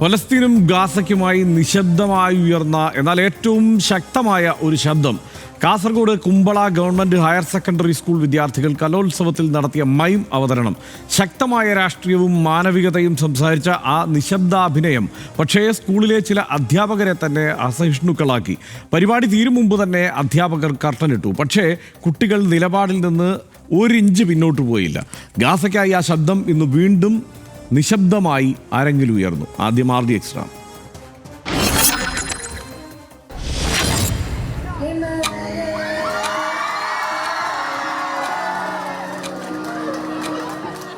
ഫലസ്തീനും ഗാസയ്ക്കുമായി നിശബ്ദമായി ഉയർന്ന എന്നാൽ ഏറ്റവും ശക്തമായ ഒരു ശബ്ദം Kasaragod Kumbla government higher secondary school വിദ്യാർത്ഥികൾ കലോത്സവത്തിൽ നടത്തിയ മൈം അവതരണം. ശക്തമായ രാഷ്ട്രീയവും മാനവികതയും സംസാരിച്ച ആ നിശബ്ദാഭിനയം പക്ഷേ സ്കൂളിലെ ചില അധ്യാപകരെ തന്നെ അസഹിഷ്ണുക്കളാക്കി. പരിപാടി തീരും മുമ്പ് തന്നെ അധ്യാപകർ കർട്ടനിട്ടു. പക്ഷേ കുട്ടികൾ നിലപാടിൽ നിന്ന് ഒരിഞ്ച് പിന്നോട്ട് പോയില്ല. ഗാസയ്ക്കായി ആ ശബ്ദം ഇന്ന് വീണ്ടും നിശബ്ദമായി അരങ്ങിലുയർന്നു. ആദ്യം RD extra.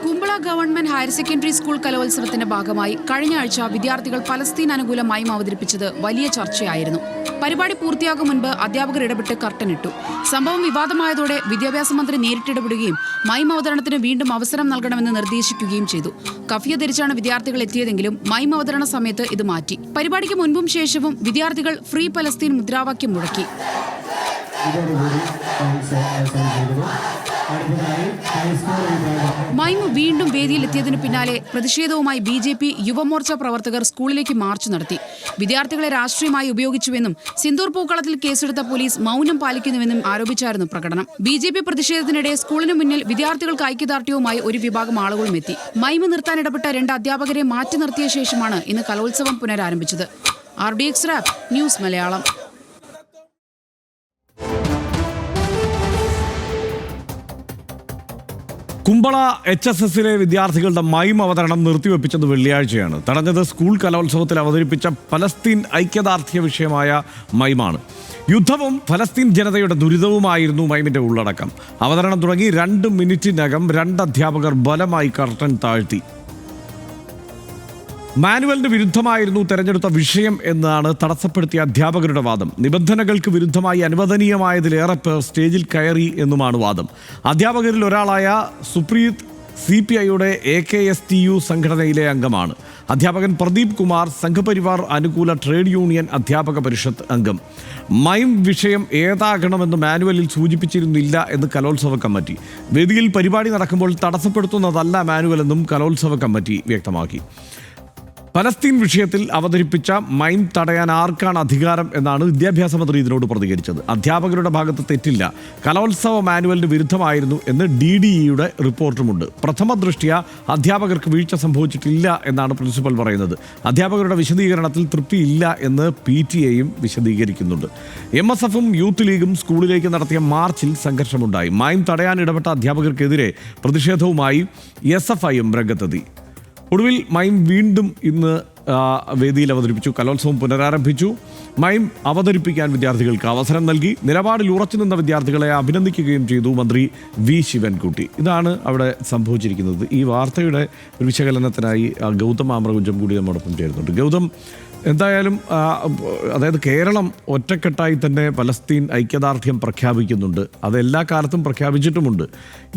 Kumbla government higher secondary school കലോത്സവത്തിന്റെ ഭാഗമായി കഴിഞ്ഞ ആഴ്ച വിദ്യാർത്ഥികൾ പലസ്തീൻ അനുകൂല മൈം അവതരിപ്പിച്ചത് വലിയ ചർച്ചയായിരുന്നു. പരിപാടി പൂർത്തിയാകും മുൻപ് അധ്യാപകർ ഇടപെട്ട് കർട്ടനിട്ടു. സംഭവം വിവാദമായതോടെ വിദ്യാഭ്യാസ മന്ത്രി നേരിട്ടിടപെടുകയും മൈം അവതരണത്തിന് വീണ്ടും അവസരം നൽകണമെന്ന് നിർദ്ദേശിക്കുകയും ചെയ്തു. കഫിയ ധരിച്ചാണ് വിദ്യാർത്ഥികൾ എത്തിയതെങ്കിലും മൈം അവതരണ സമയത്ത് ഇത് മാറ്റി. പരിപാടിക്ക് മുൻപും ശേഷവും വിദ്യാർത്ഥികൾ ഫ്രീ പലസ്തീൻ മുദ്രാവാക്യം മുഴക്കി. മൈം വീണ്ടും വേദിയിലെത്തിയതിനു പിന്നാലെ പ്രതിഷേധവുമായി BJP യുവമോർച്ച പ്രവർത്തകർ സ്കൂളിലേക്ക് മാർച്ച് നടത്തി. വിദ്യാർത്ഥികളെ രാഷ്ട്രീയമായി ഉപയോഗിച്ചുവെന്നും സിന്ദൂർ പൂക്കളത്തിൽ കേസെടുത്ത പോലീസ് മൗനം പാലിക്കുന്നുവെന്നും ആരോപിച്ചായിരുന്നു പ്രകടനം. BJP പ്രതിഷേധത്തിനിടെ സ്കൂളിന് മുന്നിൽ വിദ്യാർത്ഥികൾക്ക് ഐക്യദാർഢ്യവുമായി ഒരു വിഭാഗം ആളുകളും എത്തി. മൈം നിർത്താൻ ഇടപെട്ട 2 അധ്യാപകരെ മാറ്റി നിർത്തിയ ശേഷമാണ് ഇന്ന് കലോത്സവം പുനരാരംഭിച്ചത്. RD extra news Malayalam. Kumbla HSSലെ വിദ്യാർത്ഥികളുടെ മൈം അവതരണം നിർത്തിവെപ്പിച്ചത് വെള്ളിയാഴ്ചയാണ്. തടഞ്ഞത് സ്കൂൾ കലോത്സവത്തിൽ അവതരിപ്പിച്ച ഫലസ്തീൻ ഐക്യദാർഢ്യ വിഷയമായ മൈമാണ്. യുദ്ധവും ഫലസ്തീൻ ജനതയുടെ ദുരിതവുമായിരുന്നു മൈമിന്റെ ഉള്ളടക്കം. അവതരണം തുടങ്ങി 2 മിനിറ്റിനകം 2 അധ്യാപകർ ബലമായി കർട്ടൻ താഴ്ത്തി. മാനുവലിന് വിരുദ്ധമായിരുന്നു തെരഞ്ഞെടുത്ത വിഷയം എന്നാണ് തടസ്സപ്പെടുത്തിയ അധ്യാപകരുടെ വാദം. നിബന്ധനകൾക്ക് വിരുദ്ധമായി അനുവദനീയമായതിലേറെ പേർ സ്റ്റേജിൽ കയറി എന്നുമാണ് വാദം. അധ്യാപകരിൽ ഒരാളായ സുപ്രീത് CPIയുടെ AKSTU സംഘടനയിലെ അംഗമാണ്. അധ്യാപകൻ പ്രദീപ് കുമാർ സംഘപരിവാർ അനുകൂല ട്രേഡ് യൂണിയൻ അധ്യാപക പരിഷത്ത് അംഗം. മൈം വിഷയം ഏതാകണമെന്ന് മാനുവലിൽ സൂചിപ്പിച്ചിരുന്നില്ല എന്ന് കലോത്സവ കമ്മിറ്റി. വേദിയിൽ പരിപാടി നടക്കുമ്പോൾ തടസ്സപ്പെടുത്തുന്നതല്ല മാനുവലെന്നും കലോത്സവ കമ്മിറ്റി വ്യക്തമാക്കി. ഫലസ്തീൻ വിഷയത്തിൽ അവതരിപ്പിച്ച മൈം തടയാൻ ആർക്കാണ് അധികാരം എന്നാണ് വിദ്യാഭ്യാസ മന്ത്രി ഇതിനോട് പ്രതികരിച്ചത്. അധ്യാപകരുടെ ഭാഗത്ത് തെറ്റില്ല, കലോത്സവ മാനുവലിന് വിരുദ്ധമായിരുന്നു എന്ന് DDEയുടെ റിപ്പോർട്ടുമുണ്ട്. പ്രഥമ ദൃഷ്ട്യാ അധ്യാപകർക്ക് വീഴ്ച സംഭവിച്ചിട്ടില്ല എന്നാണ് പ്രിൻസിപ്പൽ പറയുന്നത്. അധ്യാപകരുടെ വിശദീകരണത്തിൽ തൃപ്തിയില്ല എന്ന് PTA വിശദീകരിക്കുന്നുണ്ട്. MSFും യൂത്ത് ലീഗും സ്കൂളിലേക്ക് നടത്തിയ മാർച്ചിൽ സംഘർഷമുണ്ടായി. മൈം തടയാൻ ഇടപെട്ട അധ്യാപകർക്കെതിരെ പ്രതിഷേധവുമായി SFIയും രംഗത്തെത്തി. ഒടുവിൽ മൈം വീണ്ടും ഇന്ന് വേദിയിൽ അവതരിപ്പിച്ചു. കലോത്സവം പുനരാരംഭിച്ചു. മൈം അവതരിപ്പിക്കാൻ വിദ്യാർത്ഥികൾക്ക് അവസരം നൽകി. നിലപാടിൽ ഉറച്ചു നിന്ന വിദ്യാർത്ഥികളെ അഭിനന്ദിക്കുകയും ചെയ്തു മന്ത്രി V ശിവൻകുട്ടി. ഇതാണ് അവിടെ സംഭവിച്ചിരിക്കുന്നത്. ഈ വാർത്തയുടെ ഒരു വിശകലനത്തിനായി ഗൗതം ആമ്രകുഞ്ചം കൂടി നമ്മോടൊപ്പം ചേരുന്നുണ്ട്. ഗൗതം, എന്തായാലും അതായത് കേരളം ഒറ്റക്കെട്ടായി തന്നെ പലസ്തീൻ ഐക്യദാർഢ്യം പ്രഖ്യാപിക്കുന്നുണ്ട്. അത് എല്ലാ കാലത്തും പ്രഖ്യാപിച്ചിട്ടുമുണ്ട്.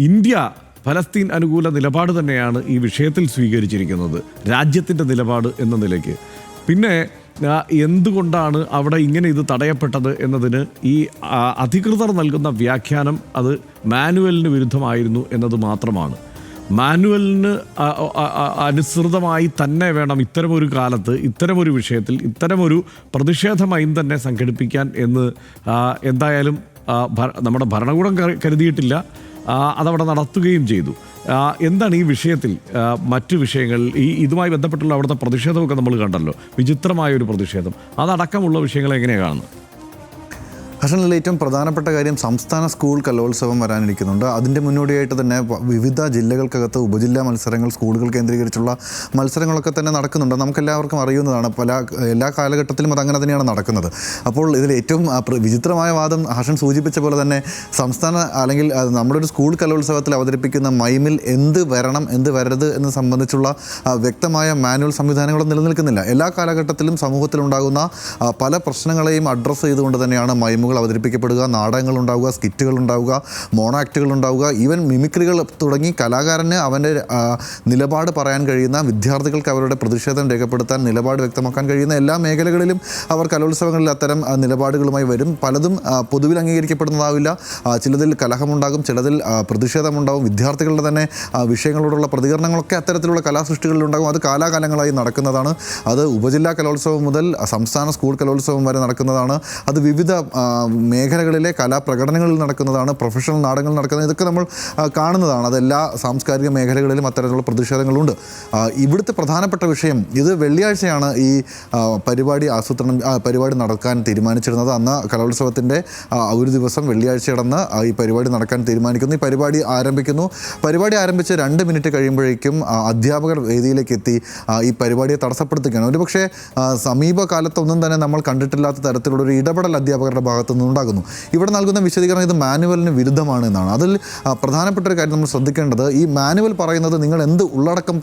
ഇന്ത്യ ഫലസ്തീൻ അനുകൂല നിലപാട് തന്നെയാണ് ഈ വിഷയത്തിൽ സ്വീകരിച്ചിരിക്കുന്നത്, രാജ്യത്തിൻ്റെ നിലപാട് എന്ന നിലയ്ക്ക്. പിന്നെ എന്തുകൊണ്ടാണ് അവിടെ ഇങ്ങനെ ഇത് തടയപ്പെട്ടത് എന്നതിന് ഈ അധികൃതർ നൽകുന്ന വ്യാഖ്യാനം അത് മാനുവലിന് വിരുദ്ധമായിരുന്നു എന്നത് മാത്രമാണ്. മാനുവലിന് അനുസൃതമായി തന്നെ വേണം ഇത്തരമൊരു കാലത്ത് ഇത്തരമൊരു വിഷയത്തിൽ ഇത്തരമൊരു പ്രതിഷേധമായും തന്നെ സംഘടിപ്പിക്കാൻ എന്ന് എന്തായാലും നമ്മുടെ ഭരണകൂടം കരുതിയിട്ടില്ല. അതവിടെ നടത്തുകയും ചെയ്തു. എന്താണ് ഈ വിഷയത്തിൽ മറ്റു വിഷയങ്ങൾ ഇതുമായി ബന്ധപ്പെട്ടുള്ള അവിടുത്തെ പ്രതിഷേധമൊക്കെ നമ്മൾ കണ്ടല്ലോ, വിചിത്രമായൊരു പ്രതിഷേധം, അതടക്കമുള്ള വിഷയങ്ങൾ എങ്ങനെയാണ് കാണുന്നത്? ഹസനിൽ ഏറ്റവും പ്രധാനപ്പെട്ട കാര്യം സംസ്ഥാന സ്കൂൾ കലോത്സവം വരാനിരിക്കുന്നുണ്ട്. അതിൻ്റെ മുന്നോടിയായിട്ട് തന്നെ വിവിധ ജില്ലകൾക്കകത്ത് ഉപജില്ലാ മത്സരങ്ങൾ, സ്കൂളുകൾ കേന്ദ്രീകരിച്ചുള്ള മത്സരങ്ങളൊക്കെ തന്നെ നടക്കുന്നുണ്ട്. നമുക്കെല്ലാവർക്കും അറിയുന്നതാണ്. എല്ലാ കാലഘട്ടത്തിലും അതങ്ങനെ തന്നെയാണ് നടക്കുന്നത്. അപ്പോൾ ഇതിൽ ഏറ്റവും വിചിത്രമായ വാദം ഹസൻ സൂചിപ്പിച്ച പോലെ തന്നെ സംസ്ഥാന അല്ലെങ്കിൽ നമ്മുടെ ഒരു സ്കൂൾ കലോത്സവത്തിൽ അവതരിപ്പിക്കുന്ന മൈമിൽ എന്ത് വരണം എന്ത് വരരുത് എന്ന് സംബന്ധിച്ചുള്ള വ്യക്തമായ മാനുവൽ സംവിധാനങ്ങളും നിലനിൽക്കുന്നില്ല. എല്ലാ കാലഘട്ടത്തിലും സമൂഹത്തിലുണ്ടാകുന്ന പല പ്രശ്നങ്ങളെയും അഡ്രസ്സ് ചെയ്തുകൊണ്ട് തന്നെയാണ് മൈമുകൾ മൈമുകൾ അവതരിപ്പിക്കപ്പെടുക, നാടകങ്ങൾ ഉണ്ടാവുക, സ്കിറ്റുകൾ ഉണ്ടാവുക, മോണോ ആക്റ്റുകൾ ഉണ്ടാവുക, ഈവൻ മിമിക്രികൾ തുടങ്ങി കലാകാരന് അവൻ്റെ നിലപാട് പറയാൻ കഴിയുന്ന, വിദ്യാർത്ഥികൾക്ക് അവരുടെ പ്രതിഷേധം രേഖപ്പെടുത്താൻ, നിലപാട് വ്യക്തമാക്കാൻ കഴിയുന്ന എല്ലാ മേഖലകളിലും അവർ കലോത്സവങ്ങളിൽ അത്തരം നിലപാടുകളുമായി വരും. പലതും പൊതുവിൽ അംഗീകരിക്കപ്പെടുന്നതാവില്ല. ചിലതിൽ കലഹമുണ്ടാകും, ചിലതിൽ പ്രതിഷേധമുണ്ടാകും, വിദ്യാർത്ഥികളുടെ തന്നെ വിഷയങ്ങളോടുള്ള പ്രതികരണങ്ങളൊക്കെ അത്തരത്തിലുള്ള കലാസൃഷ്ടികളിലുണ്ടാകും. അത് കാലാകാലങ്ങളായി നടക്കുന്നതാണ്. അത് ഉപജില്ലാ കലോത്സവം മുതൽ സംസ്ഥാന സ്കൂൾ കലോത്സവം വരെ നടക്കുന്നതാണ്. അത് വിവിധ മേഖലകളിലെ കലാപ്രകടനങ്ങളിൽ നടക്കുന്നതാണ്, പ്രൊഫഷണൽ നാടകങ്ങൾ നടക്കുന്നത്. ഇതൊക്കെ നമ്മൾ കാണുന്നതാണ്. അതെല്ലാ സാംസ്കാരിക മേഖലകളിലും അത്തരത്തിലുള്ള പ്രതിഷേധങ്ങളുണ്ട്. ഇവിടുത്തെ പ്രധാനപ്പെട്ട വിഷയം, ഇത് വെള്ളിയാഴ്ചയാണ് ഈ പരിപാടി നടക്കാൻ തീരുമാനിച്ചിരുന്നത്. അന്ന് കലോത്സവത്തിൻ്റെ ഒരു ദിവസം വെള്ളിയാഴ്ചയടന്ന് ഈ പരിപാടി നടക്കാൻ തീരുമാനിക്കുന്നു. ഈ പരിപാടി ആരംഭിച്ച് 2 മിനിറ്റ് കഴിയുമ്പോഴേക്കും അധ്യാപകർ വേദിയിലേക്ക് എത്തി ഈ പരിപാടിയെ തടസ്സപ്പെടുത്തുകയാണ്. ഒരുപക്ഷെ സമീപകാലത്തൊന്നും തന്നെ നമ്മൾ കണ്ടിട്ടില്ലാത്ത തരത്തിലുള്ളൊരു ഇടപെടൽ അധ്യാപകരുടെ ഭാഗത്തു നിന്നുണ്ടാകുന്നു. ഇവിടെ നൽകുന്ന വിശദീകരണം ഇത് മാനുവലിന് വിരുദ്ധമാണ് എന്നാണ്. അതിൽ പ്രധാനപ്പെട്ട ഒരു കാര്യം നമ്മൾ ശ്രദ്ധിക്കേണ്ടത്, ഈ മാനുവൽ പറയുന്നത് നിങ്ങൾ എന്ത് ഉള്ളടക്കം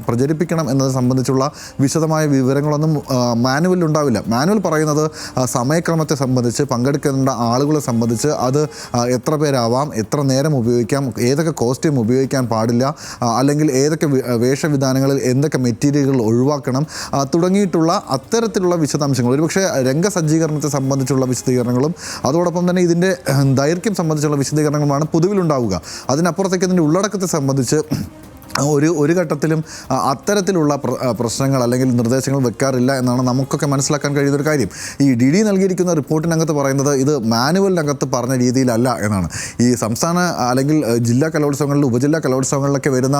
പ്രചരിപ്പിക്കണം എന്നത് സംബന്ധിച്ചുള്ള വിശദമായ വിവരങ്ങളൊന്നും മാനുവലിൽ ഉണ്ടാവില്ല. മാനുവൽ പറയുന്നത് സമയക്രമത്തെ സംബന്ധിച്ച്, പങ്കെടുക്കേണ്ട ആളുകളെ സംബന്ധിച്ച്, അത് എത്ര പേരാവാം, എത്ര നേരം ഉപയോഗിക്കാം, ഏതൊക്കെ കോസ്റ്റ്യൂം ഉപയോഗിക്കാൻ പാടില്ല, അല്ലെങ്കിൽ ഏതൊക്കെ വേഷവിധാനങ്ങളിൽ എന്തൊക്കെ മെറ്റീരിയലുകൾ ഒഴിവാക്കണം തുടങ്ങിയിട്ടുള്ള അത്തരത്തിലുള്ള വിശദാംശങ്ങൾ, ഒരുപക്ഷെ രംഗസജ്ജീകരണത്തെ സംബന്ധിച്ചുള്ള വിശദീകരണങ്ങളും അതോടൊപ്പം തന്നെ ഇതിൻ്റെ ദൈർഘ്യം സംബന്ധിച്ചുള്ള വിശദീകരണങ്ങളുമാണ് പൊതുവിലുണ്ടാവുക. അതിനപ്പുറത്തേക്ക് ഇതിൻ്റെ ഉള്ളടക്കത്തെ സംബന്ധിച്ച് ഒരു ഘട്ടത്തിലും അത്തരത്തിലുള്ള പ്രശ്നങ്ങൾ അല്ലെങ്കിൽ നിർദ്ദേശങ്ങൾ വെക്കാറില്ല എന്നാണ് നമുക്കൊക്കെ മനസ്സിലാക്കാൻ കഴിയുന്നൊരു കാര്യം. ഈ DD നൽകിയിരിക്കുന്ന റിപ്പോർട്ടിനകത്ത് പറയുന്നത് ഇത് മാനുവലിനകത്ത് പറഞ്ഞ രീതിയിലല്ല എന്നാണ്. ഈ സംസ്ഥാന അല്ലെങ്കിൽ ജില്ലാ കലോത്സവങ്ങളിൽ, ഉപജില്ലാ കലോത്സവങ്ങളിലൊക്കെ വരുന്ന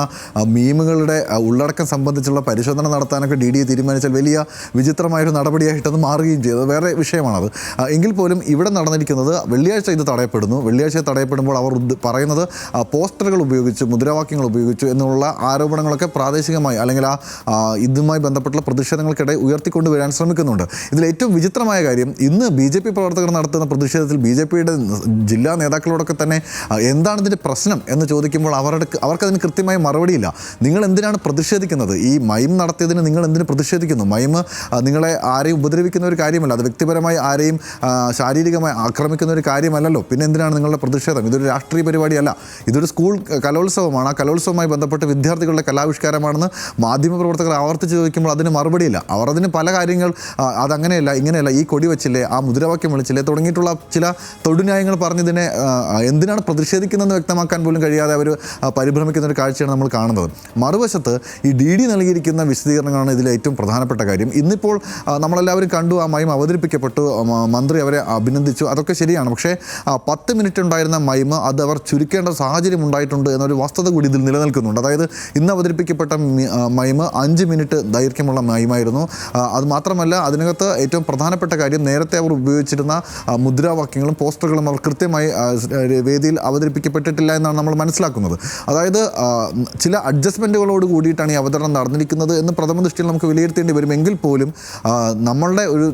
മീമുകളുടെ ഉള്ളടക്കം സംബന്ധിച്ചുള്ള പരിശോധന നടത്താനൊക്കെ DD തീരുമാനിച്ചാൽ വലിയ വിചിത്രമായൊരു നടപടിയായിട്ടത് മാറുകയും ചെയ്തത് വേറെ വിഷയമാണത്. എങ്കിൽ പോലും ഇവിടെ നടന്നിരിക്കുന്നത് വെള്ളിയാഴ്ച ഇത് തടയപ്പെടുന്നു. വെള്ളിയാഴ്ച തടയപ്പെടുമ്പോൾ അവർ പറയുന്നത് പോസ്റ്ററുകൾ ഉപയോഗിച്ചു, മുദ്രാവാക്യങ്ങൾ ഉപയോഗിച്ചു എന്നുള്ള ആരോപണങ്ങളൊക്കെ പ്രാദേശികമായി അല്ലെങ്കിൽ ഇതുമായി ബന്ധപ്പെട്ടുള്ള പ്രതിഷേധങ്ങൾക്കിടെ ഉയർത്തിക്കൊണ്ട് വരാൻ ശ്രമിക്കുന്നുണ്ട്. ഇതിൽ ഏറ്റവും വിചിത്രമായ കാര്യം, ഇന്ന് BJP പ്രവർത്തകർ നടത്തുന്ന പ്രതിഷേധത്തിൽ BJPയുടെ ജില്ലാ നേതാക്കളോടൊക്കെ തന്നെ എന്താണ് ഇതിൻ്റെ പ്രശ്നം എന്ന് ചോദിക്കുമ്പോൾ അവർക്കതിന് കൃത്യമായ മറുപടിയില്ല. നിങ്ങൾ എന്തിനാണ് പ്രതിഷേധിക്കുന്നത്? ഈ മൈം നടത്തിയതിന് നിങ്ങൾ എന്തിന് പ്രതിഷേധിക്കുന്നു? മൈം നിങ്ങളെ ആരെയും ഉപദ്രവിക്കുന്ന ഒരു കാര്യമല്ല, അത് വ്യക്തിപരമായി ആരെയും ശാരീരികമായി ആക്രമിക്കുന്ന ഒരു കാര്യമല്ലല്ലോ. പിന്നെ എന്തിനാണ് നിങ്ങളുടെ പ്രതിഷേധം? ഇതൊരു രാഷ്ട്രീയ പരിപാടിയല്ല, ഇതൊരു സ്കൂൾ കലോത്സവമാണ്. ആ കലോത്സവവുമായി ബന്ധപ്പെട്ട് വിദ്യാർത്ഥികളുടെ കലാവിഷ്കാരമാണെന്ന് മാധ്യമപ്രവർത്തകർ ആവർത്തിച്ച് ചോദിക്കുമ്പോൾ അതിന് മറുപടിയില്ല. അവർ അതിന് പല കാര്യങ്ങൾ, അതങ്ങനെയല്ല, ഇങ്ങനെയല്ല, ഈ കൊടി വെച്ചില്ലേ, ആ മുദ്രാവാക്യം വിളിച്ചില്ലേ തുടങ്ങിയിട്ടുള്ള ചില തൊടുന്യായങ്ങൾ പറഞ്ഞതിനെ എന്തിനാണ് പ്രതിഷേധിക്കുന്നതെന്ന് വ്യക്തമാക്കാൻ പോലും കഴിയാതെ അവർ പരിഭ്രമിക്കുന്ന ഒരു കാഴ്ചയാണ് നമ്മൾ കാണുന്നത്. മറുവശത്ത് ഈ DD നൽകിയിരിക്കുന്ന വിശദീകരണങ്ങളാണ് ഇതിലെ ഏറ്റവും പ്രധാനപ്പെട്ട കാര്യം. ഇന്നിപ്പോൾ നമ്മളെല്ലാവരും കണ്ടു, ആ മൈം അവതരിപ്പിക്കപ്പെട്ടു, മന്ത്രി അവരെ അഭിനന്ദിച്ചു, അതൊക്കെ ശരിയാണ്. പക്ഷേ 10 മിനിറ്റ് ഉണ്ടായിരുന്ന മൈം അത് അവർ ചുരുക്കേണ്ട സാഹചര്യം ഉണ്ടായിട്ടുണ്ട് എന്നൊരു വസ്തുത കൂടി ഇതിൽ നിലനിൽക്കുന്നുണ്ട്. അതായത് ഇന്ന് അവതരിപ്പിക്കപ്പെട്ട മൈം 5 മിനിറ്റ് ദൈർഘ്യമുള്ള മൈമായിരുന്നു. അത് മാത്രമല്ല, അതിനകത്ത് ഏറ്റവും പ്രധാനപ്പെട്ട കാര്യം, നേരത്തെ അവർ ഉപയോഗിച്ചിരുന്ന മുദ്രാവാക്യങ്ങളും പോസ്റ്ററുകളും അവർ കൃത്യമായി വേദിയിൽ അവതരിപ്പിക്കപ്പെട്ടിട്ടില്ല എന്നാണ് നമ്മൾ മനസ്സിലാക്കുന്നത്. അതായത് ചില അഡ്ജസ്റ്റ്മെൻറ്റുകളോട് കൂടിയിട്ടാണ് ഈ അവതരണം നടന്നിരിക്കുന്നത് എന്ന് പ്രഥമ ദൃഷ്ടിയിൽ നമുക്ക് വിലയിരുത്തേണ്ടി വരും. എങ്കിൽ പോലും നമ്മളുടെ ഒരു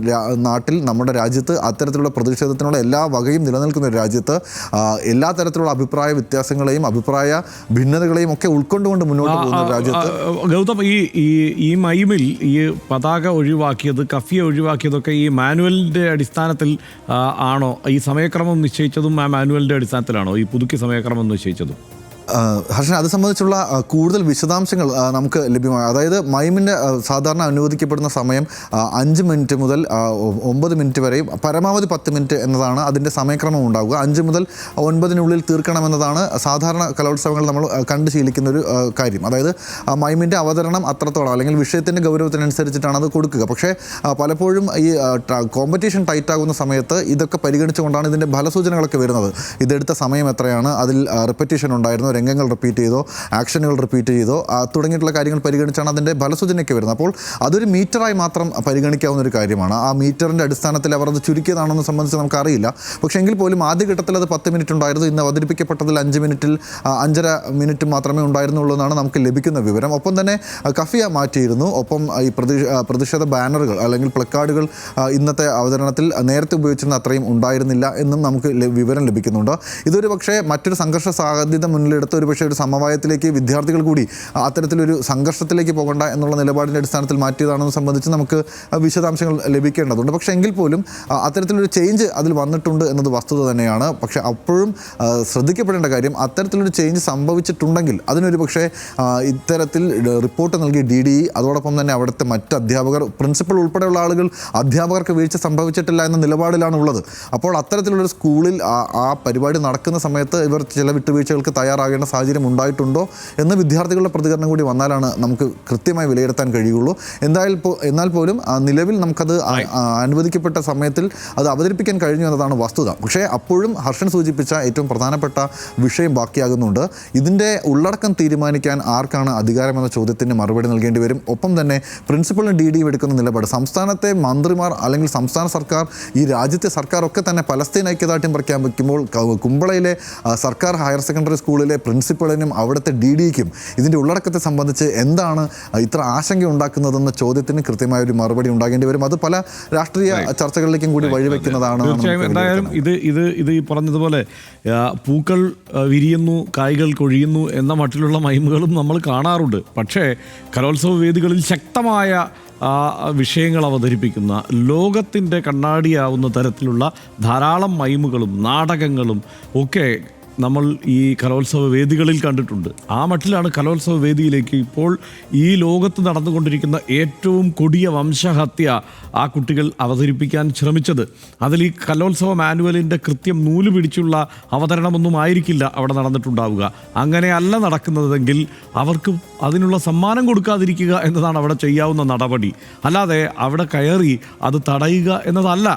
നാട്ടിൽ, നമ്മുടെ രാജ്യത്ത് അത്തരത്തിലുള്ള പ്രതിഷേധത്തിനുള്ള എല്ലാ വകയും നിലനിൽക്കുന്ന ഒരു രാജ്യത്ത് എല്ലാ തരത്തിലുള്ള അഭിപ്രായ വ്യത്യാസങ്ങളെയും അഭിപ്രായ ഭിന്നതകളെയും ഒക്കെ ഉൾക്കൊണ്ടുകൊണ്ട് മുന്നോട്ട് പോകുന്ന രാജ്യത്ത് ഗൗതം, ഈ മൈമിൽ ഈ പതാക ഒഴിവാക്കിയത്, കഫിയ ഒഴിവാക്കിയതൊക്കെ ഈ മാനുവലിൻ്റെ അടിസ്ഥാനത്തിൽ ആണോ? ഈ സമയക്രമം നിശ്ചയിച്ചതും ആ മാനുവലിൻ്റെ അടിസ്ഥാനത്തിലാണോ ഈ പുതുക്കിയ സമയക്രമം നിശ്ചയിച്ചതും? ഹർഷൻ, അത് സംബന്ധിച്ചുള്ള കൂടുതൽ വിശദാംശങ്ങൾ നമുക്ക് ലഭ്യമാണ്. അതായത് മൈമിൻ്റെ സാധാരണ അനുവദിക്കപ്പെടുന്ന സമയം 5 മിനിറ്റ് മുതൽ 9 മിനിറ്റ് വരെയും പരമാവധി 10 മിനിറ്റ് എന്നതാണ് അതിൻ്റെ സമയക്രമം ഉണ്ടാവുക. 5 മുതൽ 9 തീർക്കണമെന്നതാണ് സാധാരണ കലോത്സവങ്ങൾ നമ്മൾ കണ്ടു ശീലിക്കുന്ന ഒരു കാര്യം. അതായത് മൈമിൻ്റെ അവതരണം അത്രത്തോളം അല്ലെങ്കിൽ വിഷയത്തിൻ്റെ ഗൗരവത്തിനനുസരിച്ചിട്ടാണ് അത് കൊടുക്കുക. പക്ഷേ പലപ്പോഴും ഈ കോമ്പറ്റീഷൻ ടൈറ്റാകുന്ന സമയത്ത് ഇതൊക്കെ പരിഗണിച്ചുകൊണ്ടാണ് ഇതിൻ്റെ ഫലസൂചനകളൊക്കെ വരുന്നത്. ഇതെടുത്ത സമയം എത്രയാണ്, അതിൽ റിപ്പറ്റീഷൻ ഉണ്ടായിരുന്നു, രംഗങ്ങൾ റിപ്പീറ്റ് ചെയ്തോ, ആക്ഷനുകൾ റിപ്പീറ്റ് ചെയ്തോ തുടങ്ങിയിട്ടുള്ള കാര്യങ്ങൾ പരിഗണിച്ചാണ് അതിൻ്റെ ഫലസൂചനയൊക്കെ വരുന്നത്. അപ്പോൾ അതൊരു മീറ്ററായി മാത്രം പരിഗണിക്കാവുന്ന ഒരു കാര്യമാണ്. ആ മീറ്ററിൻ്റെ അടിസ്ഥാനത്തിൽ അവർ അത് ചുരുക്കിയതാണെന്ന് സംബന്ധിച്ച് നമുക്കറിയില്ല. പക്ഷേ എങ്കിൽ പോലും ആദ്യഘട്ടത്തിൽ അത് 10 മിനിറ്റ് ഉണ്ടായിരുന്നു. ഇന്ന് അവതരിപ്പിക്കപ്പെട്ടതിൽ 5 മിനിറ്റിൽ 5.5 മിനിറ്റ് മാത്രമേ ഉണ്ടായിരുന്നുള്ളൂ എന്നാണ് നമുക്ക് ലഭിക്കുന്ന വിവരം. ഒപ്പം തന്നെ കഫിയ മാറ്റിയിരുന്നു. ഒപ്പം ഈ പ്രതിഷേധ ബാനറുകൾ അല്ലെങ്കിൽ പ്ലക്കാർഡുകൾ ഇന്നത്തെ അവതരണത്തിൽ നേരത്തെ ഉപയോഗിച്ചിരുന്ന അത്രയും ഉണ്ടായിരുന്നില്ല എന്നും നമുക്ക് വിവരം ലഭിക്കുന്നുണ്ട്. ഇതൊരു പക്ഷേ മറ്റൊരു സംഘർഷ സാധ്യത മുന്നിൽ നിലപാടെടുത്ത് ഒരു പക്ഷേ ഒരു സമവായത്തിലേക്ക് വിദ്യാർത്ഥികൾ കൂടി അത്തരത്തിലൊരു സംഘർഷത്തിലേക്ക് പോകണ്ട എന്നുള്ള നിലപാടിൻ്റെ അടിസ്ഥാനത്തിൽ മാറ്റിയതാണെന്ന് സംബന്ധിച്ച് നമുക്ക് വിശദാംശങ്ങൾ ലഭിക്കേണ്ടതുണ്ട്. പക്ഷേ എങ്കിൽ പോലും അത്തരത്തിലൊരു ചേഞ്ച് അതിൽ വന്നിട്ടുണ്ട് എന്നത് വസ്തുത തന്നെയാണ്. പക്ഷേ അപ്പോഴും ശ്രദ്ധിക്കപ്പെടേണ്ട കാര്യം, അത്തരത്തിലൊരു ചേഞ്ച് സംഭവിച്ചിട്ടുണ്ടെങ്കിൽ അതിനൊരു പക്ഷേ ഇത്തരത്തിൽ റിപ്പോർട്ട് നൽകിയ DDE, അതോടൊപ്പം തന്നെ അവിടുത്തെ മറ്റ് അധ്യാപകർ, പ്രിൻസിപ്പൽ ഉൾപ്പെടെയുള്ള ആളുകൾ അധ്യാപകർക്ക് വീഴ്ച സംഭവിച്ചിട്ടില്ല എന്ന നിലപാടിലാണ് ഉള്ളത്. അപ്പോൾ അത്തരത്തിലുള്ളൊരു സ്കൂളിൽ ആ പരിപാടി നടക്കുന്ന സമയത്ത് ഇവർ ചില വിട്ടുവീഴ്ചകൾക്ക് തയ്യാറാകേണ്ട സാഹചര്യം ഉണ്ടായിട്ടുണ്ടോ എന്ന് വിദ്യാർത്ഥികളുടെ പ്രതികരണം കൂടി വന്നാലാണ് നമുക്ക് കൃത്യമായി വിലയിരുത്താൻ കഴിയുള്ളൂ. എന്നാൽ പോലും നിലവിൽ നമുക്കത് അനുവദിക്കപ്പെട്ട സമയത്തിൽ അത് അവതരിപ്പിക്കാൻ കഴിഞ്ഞു എന്നതാണ് വസ്തുത. പക്ഷേ അപ്പോഴും ഹർഷൻ സൂചിപ്പിച്ച ഏറ്റവും പ്രധാനപ്പെട്ട വിഷയം ബാക്കിയാകുന്നുണ്ട്. ഇതിൻ്റെ ഉള്ളടക്കം തീരുമാനിക്കാൻ ആർക്കാണ് അധികാരമെന്ന ചോദ്യത്തിന് മറുപടി നൽകേണ്ടി വരും. ഒപ്പം തന്നെ പ്രിൻസിപ്പളിന് DDE എടുക്കുന്ന നിലപാട്, സംസ്ഥാനത്തെ മന്ത്രിമാർ അല്ലെങ്കിൽ സംസ്ഥാന സർക്കാർ, ഈ രാജ്യത്തെ സർക്കാർ ഒക്കെ തന്നെ പലസ്തീൻ ഐക്യദാർഢ്യം പ്രഖ്യാപിക്കുമ്പോൾ കുമ്പളയിലെ സർക്കാർ ഹയർ സെക്കൻഡറി സ്കൂളിലെ പ്രിൻസിപ്പളിനും അവിടുത്തെ DDEക്കും ഇതിൻ്റെ ഉള്ളടക്കത്തെ സംബന്ധിച്ച് എന്താണ് ഇത്ര ആശങ്ക ഉണ്ടാക്കുന്നതെന്ന ചോദ്യത്തിന് കൃത്യമായൊരു മറുപടി ഉണ്ടാകേണ്ടി വരും. അത് പല രാഷ്ട്രീയ ചർച്ചകളിലേക്കും കൂടി വഴിവെക്കുന്നതാണ്. എന്തായാലും ഇത് ഈ പറഞ്ഞതുപോലെ പൂക്കൾ വിരിയുന്നു, കായ്കൾ കൊഴിയുന്നു എന്ന മട്ടിലുള്ള മൈമുകളും നമ്മൾ കാണാറുണ്ട്. പക്ഷേ കലോത്സവ വേദികളിൽ ശക്തമായ വിഷയങ്ങൾ അവതരിപ്പിക്കുന്ന, ലോകത്തിൻ്റെ കണ്ണാടിയാവുന്ന തരത്തിലുള്ള ധാരാളം മൈമുകളും നാടകങ്ങളും ഒക്കെ നമ്മൾ ഈ കലോത്സവ വേദികളിൽ കണ്ടിട്ടുണ്ട്. ആ മട്ടിലാണ് കലോത്സവ വേദിയിലേക്ക് ഇപ്പോൾ ഈ ലോകത്ത് നടന്നുകൊണ്ടിരിക്കുന്ന ഏറ്റവും കൊടിയ വംശഹത്യ ആ കുട്ടികൾ അവതരിപ്പിക്കാൻ ശ്രമിച്ചത്. അതിൽ ഈ കലോത്സവ മാനുവലിൻ്റെ കൃത്യം നൂല് പിടിച്ചുള്ള അവതരണമൊന്നും ആയിരിക്കില്ല അവിടെ നടന്നിട്ടുണ്ടാവുക. അങ്ങനെയല്ല നടക്കുന്നതെങ്കിൽ അവർക്ക് അതിനുള്ള സമ്മാനം കൊടുക്കാതിരിക്കുക എന്നതാണ് അവിടെ ചെയ്യാവുന്ന നടപടി. അല്ലാതെ അവിടെ കയറി അത് തടയുക എന്നതല്ല.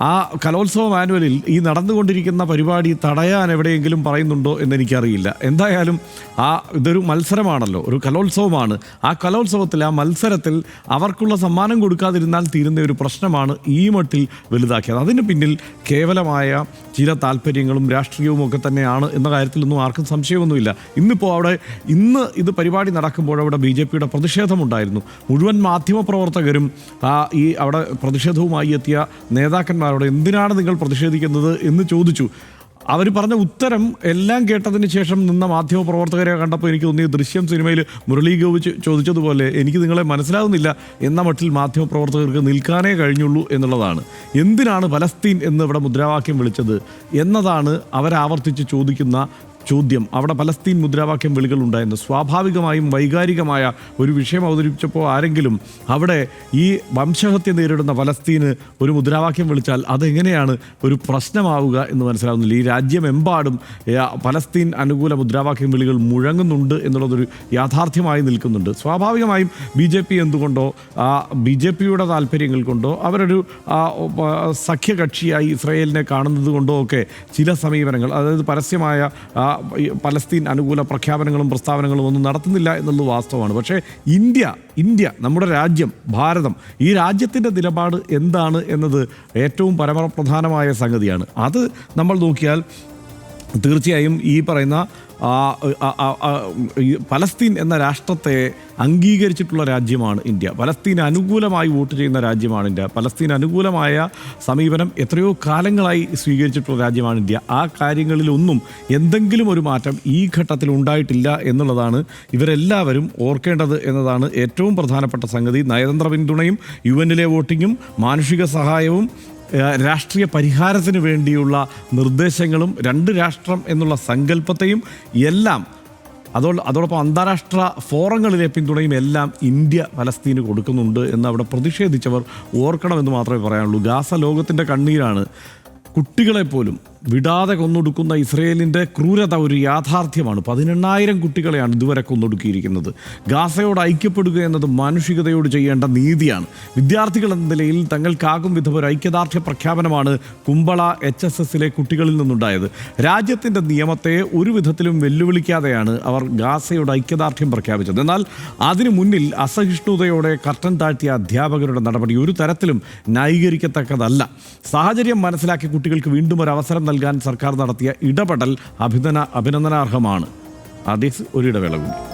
ആ കലോത്സവ മാനുവലിൽ ഈ നടന്നുകൊണ്ടിരിക്കുന്ന പരിപാടി തടയാൻ എവിടെയെങ്കിലും പറയുന്നുണ്ടോ എന്നെനിക്കറിയില്ല. എന്തായാലും ഇതൊരു മത്സരമാണല്ലോ, ഒരു കലോത്സവമാണ്. ആ കലോത്സവത്തിൽ, ആ മത്സരത്തിൽ അവർക്കുള്ള സമ്മാനം കൊടുക്കാതിരുന്നാൽ തീരുന്ന ഒരു പ്രശ്നമാണ് ഈ മട്ടിൽ വലുതാക്കിയത്. അതിന് പിന്നിൽ കേവലമായ ചില താല്പര്യങ്ങളും രാഷ്ട്രീയവും ഒക്കെ തന്നെയാണ് എന്ന കാര്യത്തിലൊന്നും ആർക്കും സംശയമൊന്നുമില്ല. ഇന്ന് ഇത് പരിപാടി നടക്കുമ്പോൾ അവിടെ BJPയുടെ പ്രതിഷേധമുണ്ടായിരുന്നു. മുഴുവൻ മാധ്യമപ്രവർത്തകരും ഈ അവിടെ പ്രതിഷേധവുമായി എത്തിയ നേതാക്കന്മാരോട് എന്തിനാണ് നിങ്ങൾ പ്രതിഷേധിക്കുന്നത് എന്ന് ചോദിച്ചു. അവർ പറഞ്ഞ ഉത്തരം എല്ലാം കേട്ടതിന് ശേഷം നിന്ന മാധ്യമപ്രവർത്തകരെ കണ്ടപ്പോൾ എനിക്ക് തോന്നിയ ദൃശ്യം സിനിമയിൽ മുരളി ഗോപി ചോദിച്ചതുപോലെ എനിക്ക് നിങ്ങളെ മനസ്സിലാവുന്നില്ല എന്ന മട്ടിൽ മാധ്യമപ്രവർത്തകർക്ക് നിൽക്കാനേ കഴിഞ്ഞുള്ളൂ എന്നുള്ളതാണ്. എന്തിനാണ് പലസ്തീൻ എന്ന് ഇവിടെ മുദ്രാവാക്യം വിളിച്ചത് എന്നതാണ് അവരാവർത്തിച്ച് ചോദിക്കുന്ന ചോദ്യം. അവിടെ പലസ്തീൻ മുദ്രാവാക്യം വിളികളുണ്ടായിരുന്നു. സ്വാഭാവികമായും വൈകാരികമായ ഒരു വിഷയം അവതരിപ്പിച്ചപ്പോൾ ആരെങ്കിലും അവിടെ ഈ വംശഹത്യ നേരിടുന്ന പലസ്തീന് ഒരു മുദ്രാവാക്യം വിളിച്ചാൽ അതെങ്ങനെയാണ് ഒരു പ്രശ്നമാവുക എന്ന് മനസ്സിലാവുന്നില്ല. ഈ രാജ്യമെമ്പാടും പലസ്തീൻ അനുകൂല മുദ്രാവാക്യം വിളികൾ മുഴങ്ങുന്നുണ്ട് എന്നുള്ളതൊരു യാഥാർത്ഥ്യമായി നിൽക്കുന്നുണ്ട്. സ്വാഭാവികമായും BJP എന്തുകൊണ്ടോ BJPയുടെ താല്പര്യങ്ങൾ കൊണ്ടോ അവരൊരു സഖ്യകക്ഷിയായി ഇസ്രായേലിനെ കാണുന്നത് കൊണ്ടോ ഒക്കെ ചില സമീപനങ്ങൾ, അതായത് പരസ്യമായ പലസ്തീൻ അനുകൂല പ്രഖ്യാപനങ്ങളും പ്രസ്താവനകളും ഒന്നും നടത്തുന്നില്ല എന്നുള്ളത് വാസ്തവമാണ്. പക്ഷേ ഇന്ത്യ നമ്മുടെ രാജ്യം, ഭാരതം, ഈ രാജ്യത്തിൻ്റെ നിലപാട് എന്താണ് എന്നത് ഏറ്റവും പരമപ്രധാനമായ സംഗതിയാണ്. അത് നമ്മൾ നോക്കിയാൽ തീർച്ചയായും ഈ പറയുന്ന പലസ്തീൻ എന്ന രാഷ്ട്രത്തെ അംഗീകരിച്ചിട്ടുള്ള രാജ്യമാണ് ഇന്ത്യ. പലസ്തീന് അനുകൂലമായി വോട്ട് ചെയ്യുന്ന രാജ്യമാണ് ഇന്ത്യ. പലസ്തീന് അനുകൂലമായ സമീപനം എത്രയോ കാലങ്ങളായി സ്വീകരിച്ചിട്ടുള്ള രാജ്യമാണ് ഇന്ത്യ. ആ കാര്യങ്ങളിലൊന്നും എന്തെങ്കിലും ഒരു മാറ്റം ഈ ഘട്ടത്തിൽ ഉണ്ടായിട്ടില്ല എന്നുള്ളതാണ് ഇവരെല്ലാവരും ഓർക്കേണ്ടത് എന്നതാണ് ഏറ്റവും പ്രധാനപ്പെട്ട സംഗതി. നയതന്ത്ര പിന്തുണയും UN-ലെ വോട്ടിങ്ങും മാനുഷിക സഹായവും രാഷ്ട്രീയ പരിഹാരത്തിന് വേണ്ടിയുള്ള നിർദ്ദേശങ്ങളും 2 രാഷ്ട്രം എന്നുള്ള സങ്കല്പത്തെയും എല്ലാം അതോടൊപ്പം അന്താരാഷ്ട്ര ഫോറങ്ങളിലെ പിന്തുണയും എല്ലാം ഇന്ത്യ പലസ്തീന് കൊടുക്കുന്നുണ്ട് എന്ന് അവിടെ പ്രതിഷേധിച്ചവർ ഓർക്കണമെന്ന് മാത്രമേ പറയാനുള്ളൂ. ഗാസ ലോകത്തിൻ്റെ കണ്ണീരാണ്. കുട്ടികളെപ്പോലും വിടാതെ കൊന്നൊടുക്കുന്ന ഇസ്രയേലിൻ്റെ ക്രൂരത ഒരു യാഥാർത്ഥ്യമാണ്. 18,000 കുട്ടികളെയാണ് ഇതുവരെ കൊന്നൊടുക്കിയിരിക്കുന്നത്. ഗാസയോട് ഐക്യപ്പെടുക എന്നത് മാനുഷികതയോട് ചെയ്യേണ്ട നീതിയാണ്. വിദ്യാർത്ഥികൾ എന്ന നിലയിൽ തങ്ങൾക്കാകും വിധം ഒരു ഐക്യദാർഢ്യ പ്രഖ്യാപനമാണ് കുമ്പള HSSലെ കുട്ടികളിൽ നിന്നുണ്ടായത്. രാജ്യത്തിൻ്റെ നിയമത്തെ ഒരു വിധത്തിലും വെല്ലുവിളിക്കാതെയാണ് അവർ ഗാസയോട് ഐക്യദാർഢ്യം പ്രഖ്യാപിച്ചത്. എന്നാൽ അതിനു മുന്നിൽ അസഹിഷ്ണുതയോടെ കർട്ടൻ താഴ്ത്തിയ അധ്യാപകരുടെ നടപടി ഒരു തരത്തിലും ന്യായീകരിക്കത്തക്കതല്ല. സാഹചര്യം മനസ്സിലാക്കി കുട്ടികൾക്ക് വീണ്ടും ഒരു അവസരം നൽകാൻ സർക്കാർ നടത്തിയ ഇടപെടൽ അഭിനന്ദനാർഹമാണ്. ഒരു ഇടവേള കൂടി.